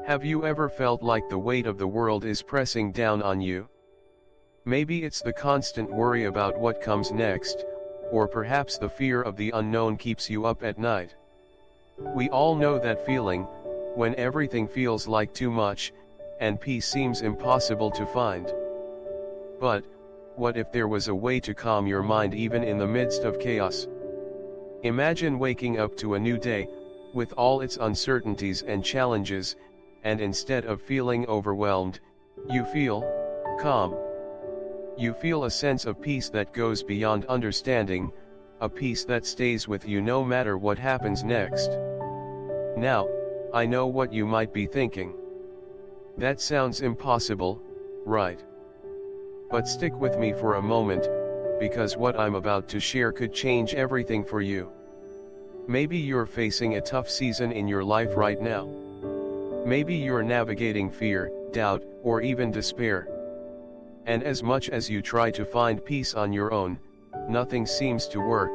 Have you ever felt like the weight of the world is pressing down on you? Maybe it's the constant worry about what comes next, or perhaps the fear of the unknown keeps you up at night. We all know that feeling, when everything feels like too much, and peace seems impossible to find. But, what if there was a way to calm your mind even in the midst of chaos? Imagine waking up to a new day, with all its uncertainties and challenges, and instead of feeling overwhelmed, you feel calm. You feel a sense of peace that goes beyond understanding, a peace that stays with you no matter what happens next. Now, I know what you might be thinking. That sounds impossible, right? But stick with me for a moment, because what I'm about to share could change everything for you. Maybe you're facing a tough season in your life right now. Maybe you're navigating fear, doubt, or even despair. And as much as you try to find peace on your own, nothing seems to work.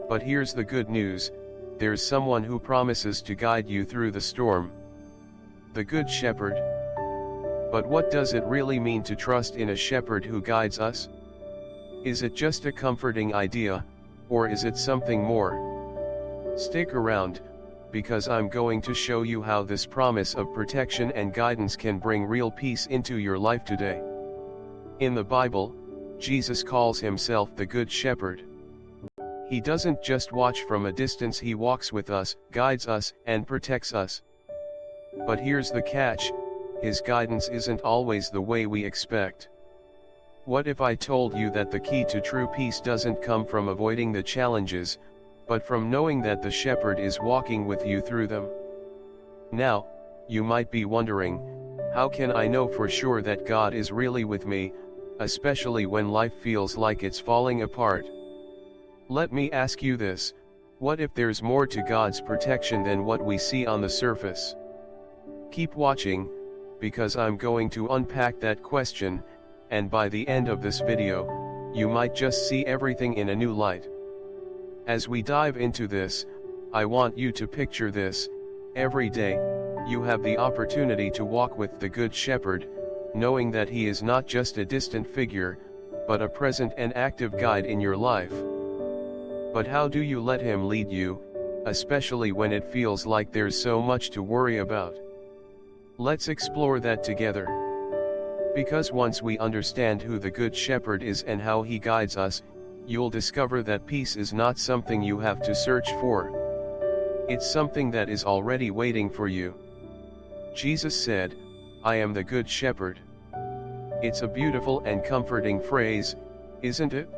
But here's the good news, there's someone who promises to guide you through the storm. The Good Shepherd. But what does it really mean to trust in a shepherd who guides us? Is it just a comforting idea, or is it something more? Stick around, because I'm going to show you how this promise of protection and guidance can bring real peace into your life today. In the Bible, Jesus calls himself the Good Shepherd. He doesn't just watch from a distance, he walks with us, guides us, and protects us. But here's the catch, his guidance isn't always the way we expect. What if I told you that the key to true peace doesn't come from avoiding the challenges, but from knowing that the shepherd is walking with you through them? Now, you might be wondering, how can I know for sure that God is really with me, especially when life feels like it's falling apart? Let me ask you this, what if there's more to God's protection than what we see on the surface? Keep watching, because I'm going to unpack that question, and by the end of this video, you might just see everything in a new light. As we dive into this, I want you to picture this: every day, you have the opportunity to walk with the Good Shepherd, knowing that he is not just a distant figure, but a present and active guide in your life. But how do you let him lead you, especially when it feels like there's so much to worry about? Let's explore that together. Because once we understand who the Good Shepherd is and how he guides us, you'll discover that peace is not something you have to search for. It's something that is already waiting for you. Jesus said, "I am the Good Shepherd." It's a beautiful and comforting phrase, isn't it?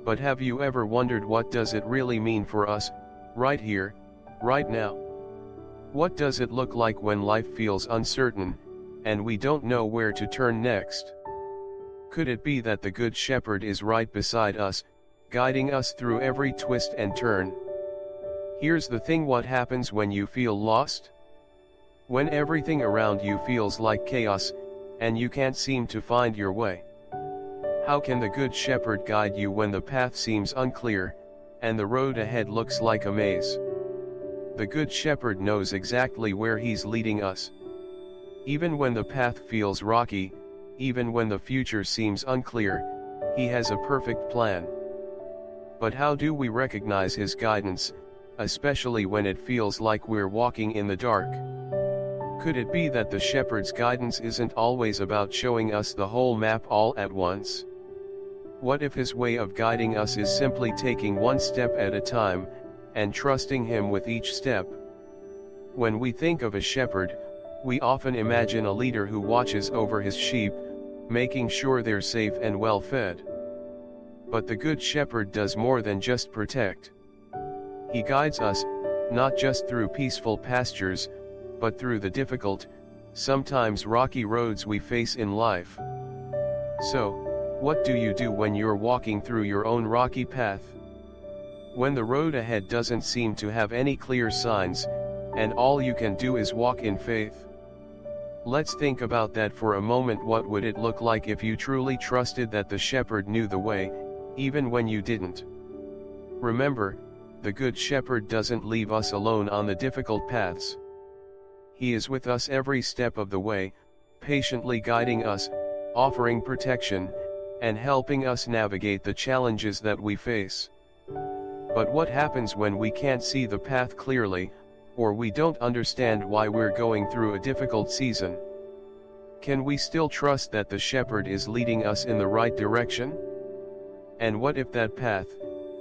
But have you ever wondered, what does it really mean for us, right here, right now? What does it look like when life feels uncertain, and we don't know where to turn next? Could it be that the Good Shepherd is right beside us, guiding us through every twist and turn? Here's the thing: what happens when you feel lost? When everything around you feels like chaos, and you can't seem to find your way? How can the Good Shepherd guide you when the path seems unclear, and the road ahead looks like a maze? The Good Shepherd knows exactly where he's leading us. Even when the path feels rocky, even when the future seems unclear, he has a perfect plan. But how do we recognize his guidance, especially when it feels like we're walking in the dark? Could it be that the shepherd's guidance isn't always about showing us the whole map all at once? What if his way of guiding us is simply taking one step at a time, and trusting him with each step? When we think of a shepherd, we often imagine a leader who watches over his sheep, making sure they're safe and well fed. But the Good Shepherd does more than just protect. He guides us, not just through peaceful pastures, but through the difficult, sometimes rocky roads we face in life. So, what do you do when you're walking through your own rocky path? When the road ahead doesn't seem to have any clear signs, and all you can do is walk in faith? Let's think about that for a moment. What would it look like if you truly trusted that the shepherd knew the way, even when you didn't? Remember, the Good Shepherd doesn't leave us alone on the difficult paths. He is with us every step of the way, patiently guiding us, offering protection, and helping us navigate the challenges that we face. But what happens when we can't see the path clearly, or we don't understand why we're going through a difficult season? Can we still trust that the shepherd is leading us in the right direction? And what if that path,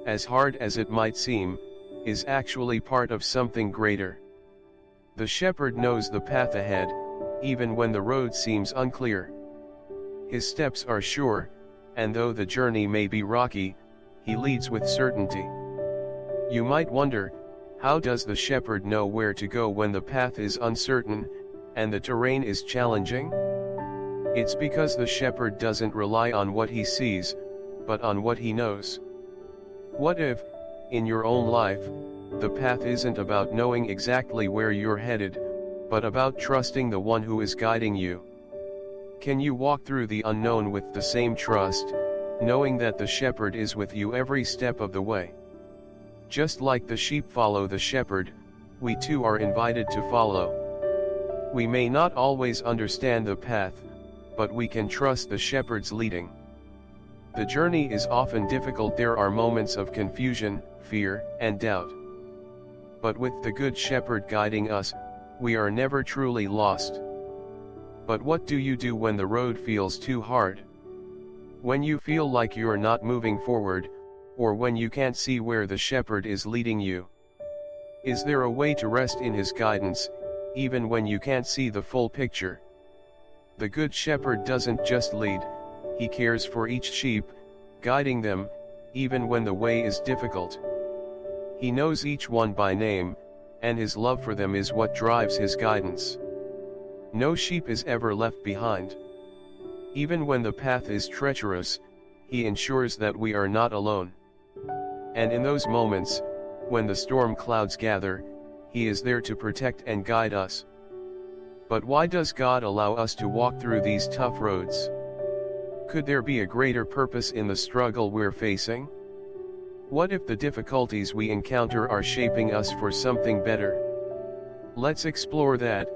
as hard as it might seem, is actually part of something greater? The shepherd knows the path ahead, even when the road seems unclear. His steps are sure, and though the journey may be rocky, he leads with certainty. You might wonder, how does the shepherd know where to go when the path is uncertain, and the terrain is challenging? It's because the shepherd doesn't rely on what he sees, but on what he knows. What if, in your own life, the path isn't about knowing exactly where you're headed, but about trusting the one who is guiding you? Can you walk through the unknown with the same trust, knowing that the shepherd is with you every step of the way? Just like the sheep follow the shepherd, we too are invited to follow. We may not always understand the path, but we can trust the shepherd's leading. The journey is often difficult. There are moments of confusion, fear, and doubt. But with the Good Shepherd guiding us, we are never truly lost. But what do you do when the road feels too hard? When you feel like you're not moving forward, or when you can't see where the shepherd is leading you? Is there a way to rest in his guidance, even when you can't see the full picture? The Good Shepherd doesn't just lead, he cares for each sheep, guiding them, even when the way is difficult. He knows each one by name, and his love for them is what drives his guidance. No sheep is ever left behind. Even when the path is treacherous, he ensures that we are not alone. And in those moments, when the storm clouds gather, he is there to protect and guide us. But why does God allow us to walk through these tough roads? Could there be a greater purpose in the struggle we're facing? What if the difficulties we encounter are shaping us for something better? Let's explore that,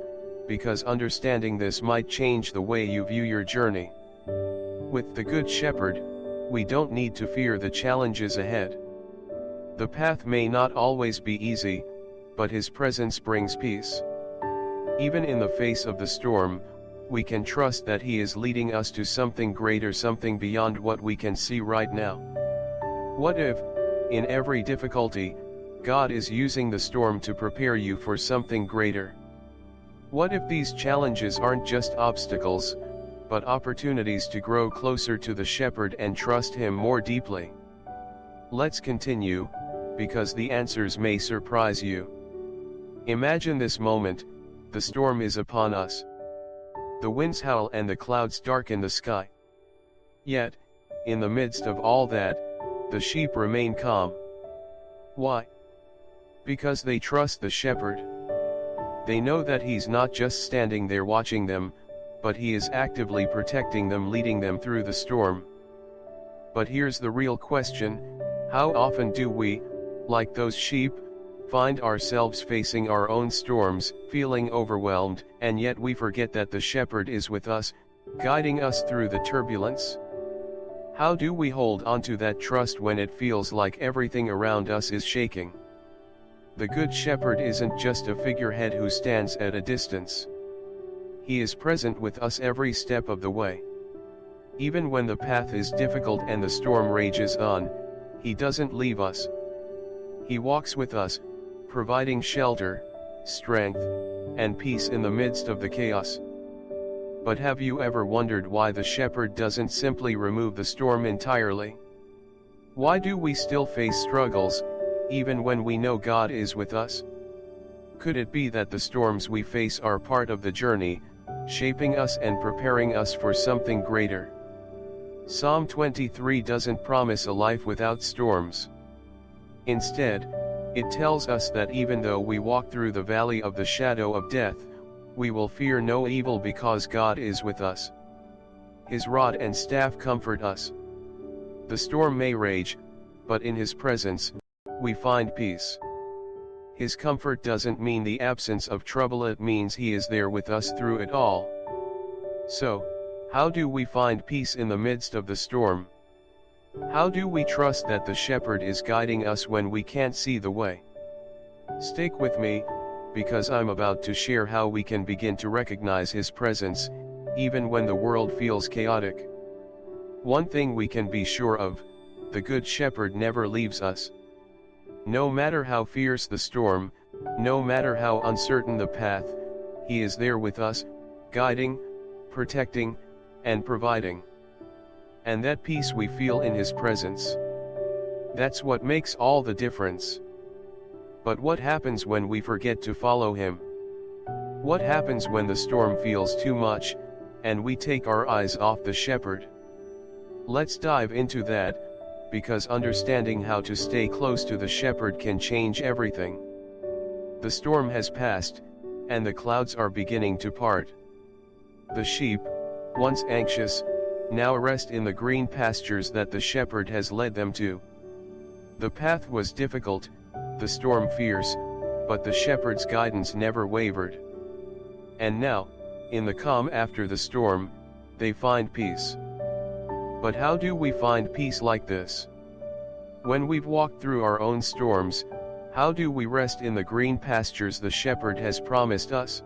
because understanding this might change the way you view your journey. With the Good Shepherd, we don't need to fear the challenges ahead. The path may not always be easy, but his presence brings peace. Even in the face of the storm, we can trust that he is leading us to something greater, something beyond what we can see right now. What if, in every difficulty, God is using the storm to prepare you for something greater? What if these challenges aren't just obstacles, but opportunities to grow closer to the shepherd and trust him more deeply? Let's continue, because the answers may surprise you. Imagine this moment: the storm is upon us. The winds howl and the clouds darken the sky. Yet, in the midst of all that, the sheep remain calm. Why? Because they trust the shepherd. They know that he's not just standing there watching them, but he is actively protecting them, leading them through the storm. But here's the real question: how often do we, like those sheep, find ourselves facing our own storms, feeling overwhelmed, and yet we forget that the shepherd is with us, guiding us through the turbulence? How do we hold on to that trust when it feels like everything around us is shaking? The Good Shepherd isn't just a figurehead who stands at a distance. He is present with us every step of the way. Even when the path is difficult and the storm rages on, he doesn't leave us. He walks with us, providing shelter, strength, and peace in the midst of the chaos. But have you ever wondered why the shepherd doesn't simply remove the storm entirely? Why do we still face struggles, even when we know God is with us? Could it be that the storms we face are part of the journey, shaping us and preparing us for something greater? Psalm 23 doesn't promise a life without storms. Instead, it tells us that even though we walk through the valley of the shadow of death, we will fear no evil because God is with us. His rod and staff comfort us. The storm may rage, but in his presence, we find peace. His comfort doesn't mean the absence of trouble, it means He is there with us through it all. So, how do we find peace in the midst of the storm? How do we trust that the shepherd is guiding us when we can't see the way? Stick with me, because I'm about to share how we can begin to recognize His presence, even when the world feels chaotic. One thing we can be sure of: the Good Shepherd never leaves us. No matter how fierce the storm, no matter how uncertain the path, He is there with us, guiding, protecting, and providing. And that peace we feel in His presence. That's what makes all the difference. But what happens when we forget to follow Him? What happens when the storm feels too much, and we take our eyes off the shepherd? Let's dive into that, because understanding how to stay close to the shepherd can change everything. The storm has passed, and the clouds are beginning to part. The sheep, once anxious, now rest in the green pastures that the shepherd has led them to. The path was difficult, the storm fierce, but the shepherd's guidance never wavered. And now, in the calm after the storm, they find peace. But how do we find peace like this? When we've walked through our own storms, how do we rest in the green pastures the shepherd has promised us?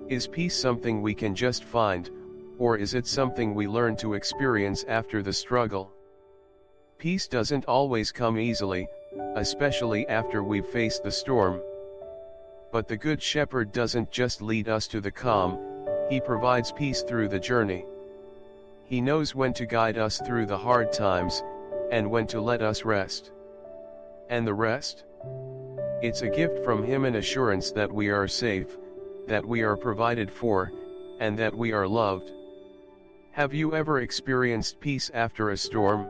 Is peace something we can just find, or is it something we learn to experience after the struggle? Peace doesn't always come easily, especially after we've faced the storm. But the Good Shepherd doesn't just lead us to the calm, He provides peace through the journey. He knows when to guide us through the hard times, and when to let us rest. And the rest? It's a gift from Him, an assurance that we are safe, that we are provided for, and that we are loved. Have you ever experienced peace after a storm?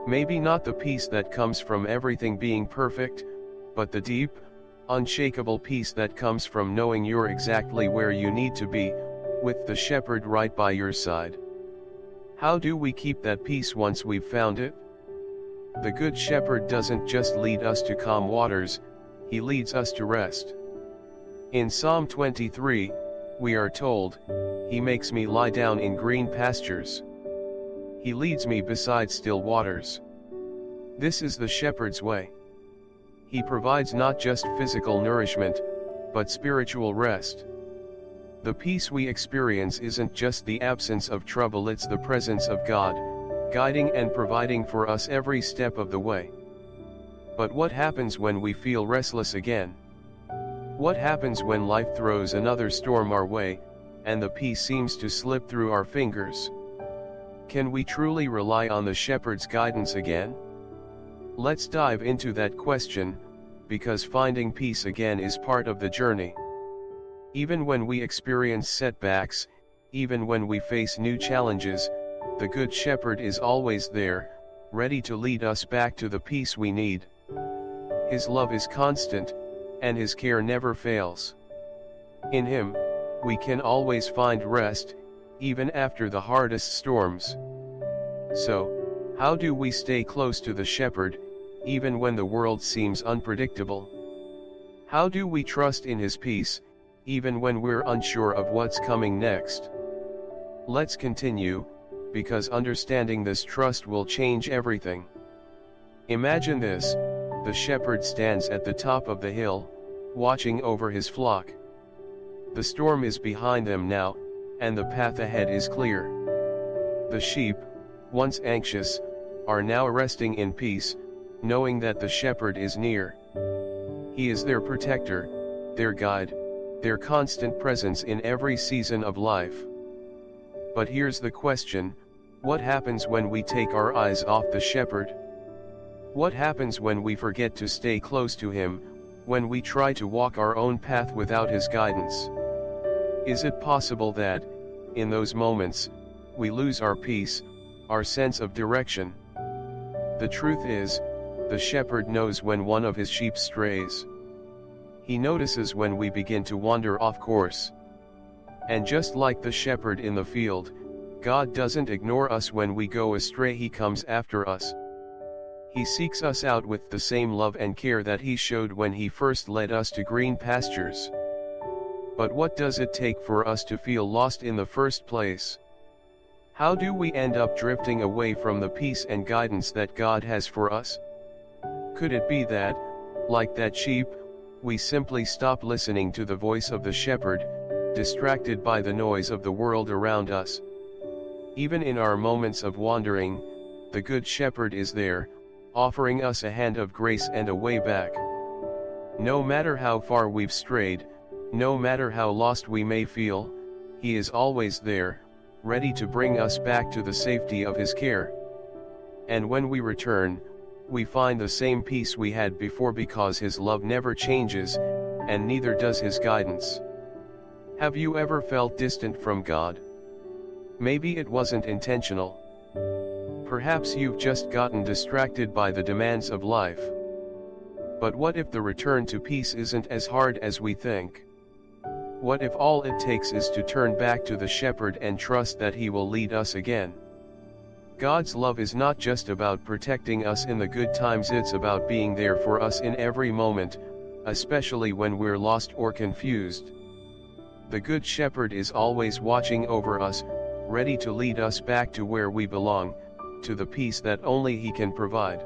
Maybe not the peace that comes from everything being perfect, but the deep, unshakable peace that comes from knowing you're exactly where you need to be, with the shepherd right by your side. How do we keep that peace once we've found it? The Good Shepherd doesn't just lead us to calm waters, He leads us to rest. In Psalm 23, we are told, He makes me lie down in green pastures. He leads me beside still waters. This is the shepherd's way. He provides not just physical nourishment, but spiritual rest. The peace we experience isn't just the absence of trouble, it's the presence of God, guiding and providing for us every step of the way. But what happens when we feel restless again? What happens when life throws another storm our way, and the peace seems to slip through our fingers? Can we truly rely on the shepherd's guidance again? Let's dive into that question, because finding peace again is part of the journey. Even when we experience setbacks, even when we face new challenges, the Good Shepherd is always there, ready to lead us back to the peace we need. His love is constant, and His care never fails. In Him, we can always find rest, even after the hardest storms. So, how do we stay close to the shepherd, even when the world seems unpredictable? How do we trust in His peace, even when we're unsure of what's coming next? Let's continue, because understanding this trust will change everything. Imagine this: the shepherd stands at the top of the hill, watching over his flock. The storm is behind them now, and the path ahead is clear. The sheep, once anxious, are now resting in peace, knowing that the shepherd is near. He is their protector, their guide, their constant presence in every season of life. But here's the question: what happens when we take our eyes off the shepherd? What happens when we forget to stay close to Him, when we try to walk our own path without His guidance? Is it possible that, in those moments, we lose our peace, our sense of direction? The truth is, the shepherd knows when one of his sheep strays. He notices when we begin to wander off course. And just like the shepherd in the field, God doesn't ignore us when we go astray. He comes after us. He seeks us out with the same love and care that he showed when he first led us to green pastures. But what does it take for us to feel lost in the first place? How do we end up drifting away from the peace and guidance that God has for us? Could it be that, like that sheep, we simply stop listening to the voice of the shepherd, distracted by the noise of the world around us? Even in our moments of wandering, the Good Shepherd is there, offering us a hand of grace and a way back. No matter how far we've strayed, no matter how lost we may feel, He is always there, ready to bring us back to the safety of His care. And when we return, we find the same peace we had before, because His love never changes, and neither does His guidance. Have you ever felt distant from God? Maybe it wasn't intentional. Perhaps you've just gotten distracted by the demands of life. But what if the return to peace isn't as hard as we think? What if all it takes is to turn back to the shepherd and trust that he will lead us again? God's love is not just about protecting us in the good times, it's about being there for us in every moment, especially when we're lost or confused. The Good Shepherd is always watching over us, ready to lead us back to where we belong, to the peace that only He can provide.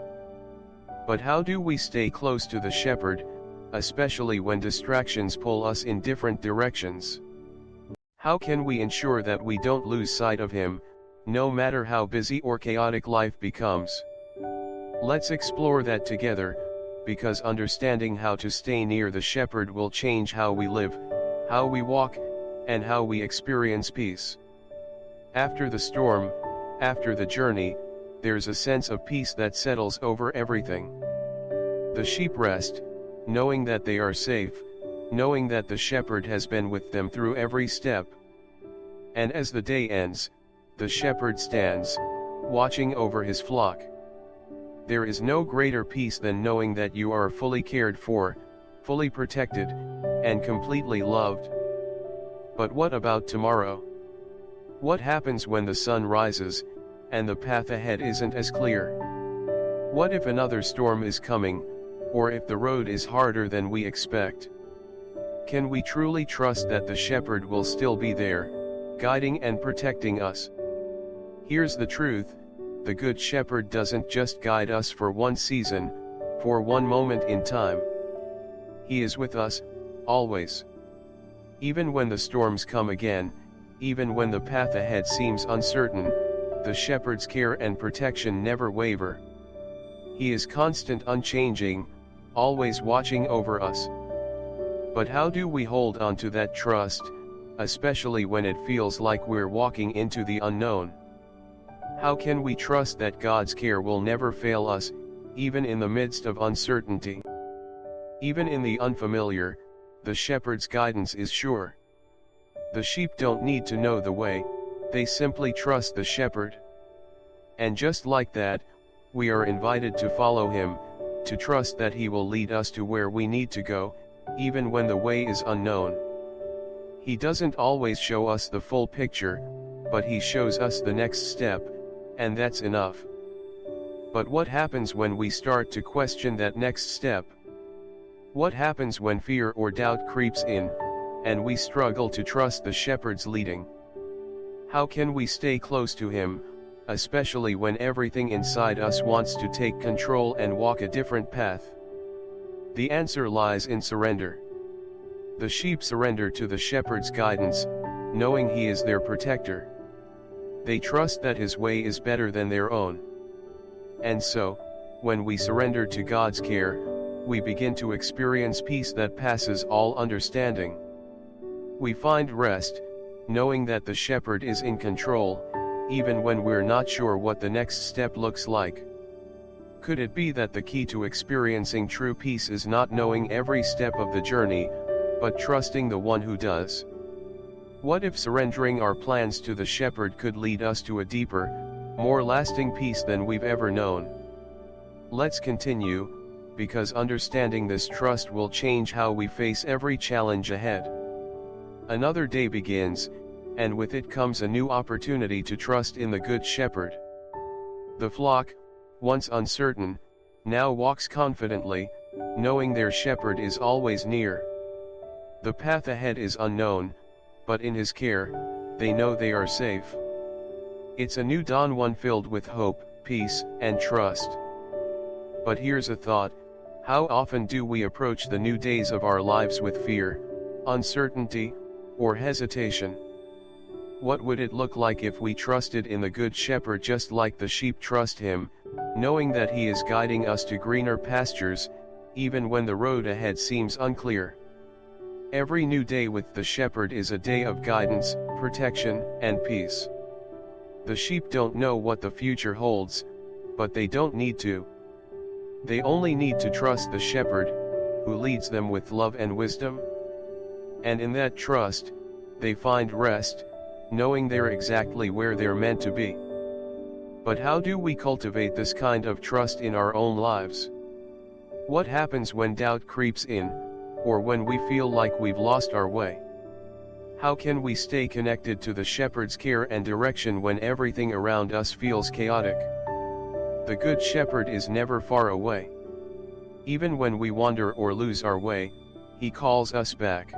But how do we stay close to the shepherd, especially when distractions pull us in different directions? How can we ensure that we don't lose sight of Him, no matter how busy or chaotic life becomes? Let's explore that together, because understanding how to stay near the shepherd will change how we live, how we walk, and how we experience peace. After the storm, after the journey, there's a sense of peace that settles over everything. The sheep rest, knowing that they are safe, knowing that the shepherd has been with them through every step. And as the day ends, the shepherd stands, watching over his flock. There is no greater peace than knowing that you are fully cared for, fully protected, and completely loved. But what about tomorrow? What happens when the sun rises, and the path ahead isn't as clear? What if another storm is coming, or if the road is harder than we expect? Can we truly trust that the shepherd will still be there, guiding and protecting us? Here's the truth: the Good Shepherd doesn't just guide us for one season, for one moment in time. He is with us, always. Even when the storms come again, even when the path ahead seems uncertain, the shepherd's care and protection never waver. He is constant, unchanging, always watching over us. But how do we hold on to that trust, especially when it feels like we're walking into the unknown? How can we trust that God's care will never fail us, even in the midst of uncertainty? Even in the unfamiliar, the shepherd's guidance is sure. The sheep don't need to know the way, they simply trust the shepherd. And just like that, we are invited to follow Him, to trust that He will lead us to where we need to go, even when the way is unknown. He doesn't always show us the full picture, but He shows us the next step, and that's enough. But what happens when we start to question that next step? What happens when fear or doubt creeps in, and we struggle to trust the shepherd's leading? How can we stay close to Him, especially when everything inside us wants to take control and walk a different path? The answer lies in surrender. The sheep surrender to the shepherd's guidance, knowing He is their protector. They trust that His way is better than their own. And so, when we surrender to God's care, we begin to experience peace that passes all understanding. We find rest, knowing that the shepherd is in control, even when we're not sure what the next step looks like. Could it be that the key to experiencing true peace is not knowing every step of the journey, but trusting the one who does? What if surrendering our plans to the shepherd could lead us to a deeper, more lasting peace than we've ever known? Let's continue, because understanding this trust will change how we face every challenge ahead. Another day begins, and with it comes a new opportunity to trust in the Good Shepherd. The flock, once uncertain, now walks confidently, knowing their shepherd is always near. The path ahead is unknown, but in his care, they know they are safe. It's a new dawn, one filled with hope, peace, and trust. But here's a thought: how often do we approach the new days of our lives with fear, uncertainty, or hesitation? What would it look like if we trusted in the Good Shepherd just like the sheep trust him, knowing that he is guiding us to greener pastures, even when the road ahead seems unclear? Every new day with the shepherd is a day of guidance, protection, and peace. The sheep don't know what the future holds, but they don't need to. They only need to trust the shepherd, who leads them with love and wisdom. And in that trust, they find rest, knowing they're exactly where they're meant to be. But how do we cultivate this kind of trust in our own lives? What happens when doubt creeps in, or when we feel like we've lost our way? How can we stay connected to the shepherd's care and direction when everything around us feels chaotic? The Good Shepherd is never far away. Even when we wander or lose our way, he calls us back.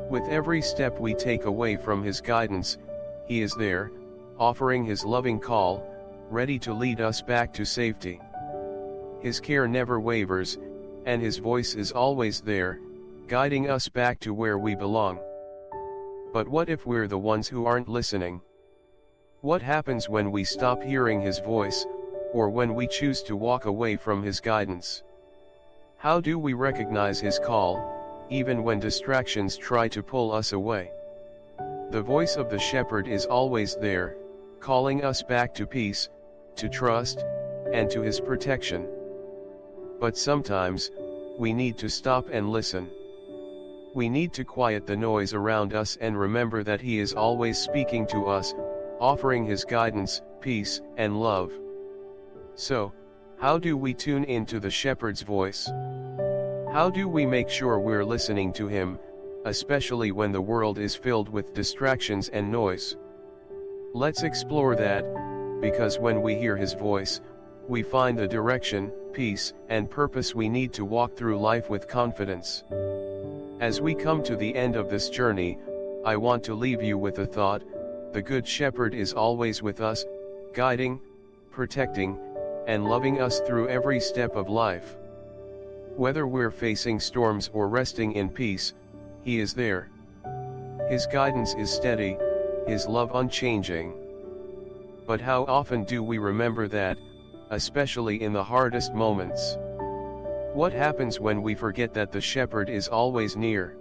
With every step we take away from his guidance, he is there, offering his loving call, ready to lead us back to safety. His care never wavers, and his voice is always there, guiding us back to where we belong. But what if we're the ones who aren't listening? What happens when we stop hearing his voice, or when we choose to walk away from his guidance? How do we recognize his call, even when distractions try to pull us away? The voice of the shepherd is always there, calling us back to peace, to trust, and to his protection. But sometimes, we need to stop and listen. We need to quiet the noise around us and remember that he is always speaking to us, offering his guidance, peace, and love. So, how do we tune into the shepherd's voice? How do we make sure we're listening to him, especially when the world is filled with distractions and noise? Let's explore that, because when we hear his voice, we find the direction, peace, and purpose we need to walk through life with confidence. As we come to the end of this journey, I want to leave you with a thought: the Good Shepherd is always with us, guiding, protecting, and loving us through every step of life. Whether we're facing storms or resting in peace, he is there. His guidance is steady, his love unchanging. But how often do we remember that, especially in the hardest moments? What happens when we forget that the shepherd is always near?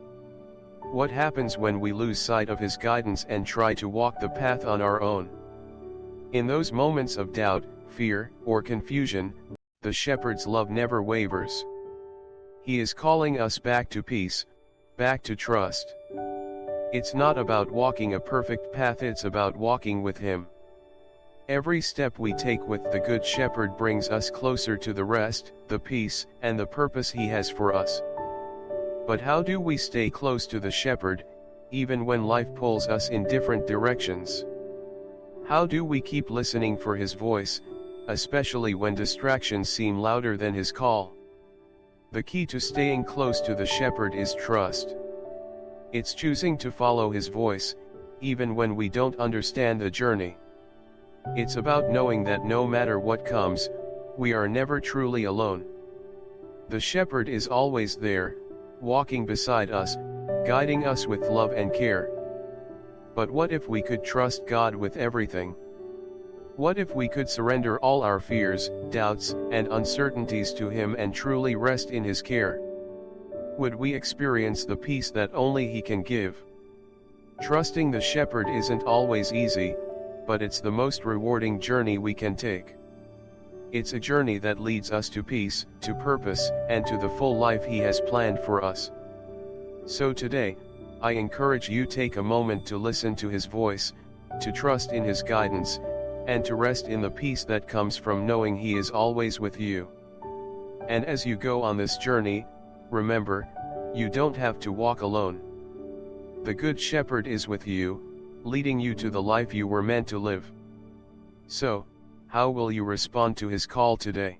What happens when we lose sight of his guidance and try to walk the path on our own? In those moments of doubt, fear, or confusion, the shepherd's love never wavers. He is calling us back to peace, back to trust. It's not about walking a perfect path, it's about walking with him. Every step we take with the Good Shepherd brings us closer to the rest, the peace, and the purpose he has for us. But how do we stay close to the shepherd, even when life pulls us in different directions? How do we keep listening for his voice, especially when distractions seem louder than his call? The key to staying close to the shepherd is trust. It's choosing to follow his voice, even when we don't understand the journey. It's about knowing that no matter what comes, we are never truly alone. The shepherd is always there, walking beside us, guiding us with love and care. But what if we could trust God with everything? What if we could surrender all our fears, doubts, and uncertainties to him and truly rest in his care? Would we experience the peace that only he can give? Trusting the shepherd isn't always easy, but it's the most rewarding journey we can take. It's a journey that leads us to peace, to purpose, and to the full life he has planned for us. So today, I encourage you to take a moment to listen to his voice, to trust in his guidance, and to rest in the peace that comes from knowing he is always with you. And as you go on this journey, remember, you don't have to walk alone. The Good Shepherd is with you, leading you to the life you were meant to live. So, how will you respond to his call today?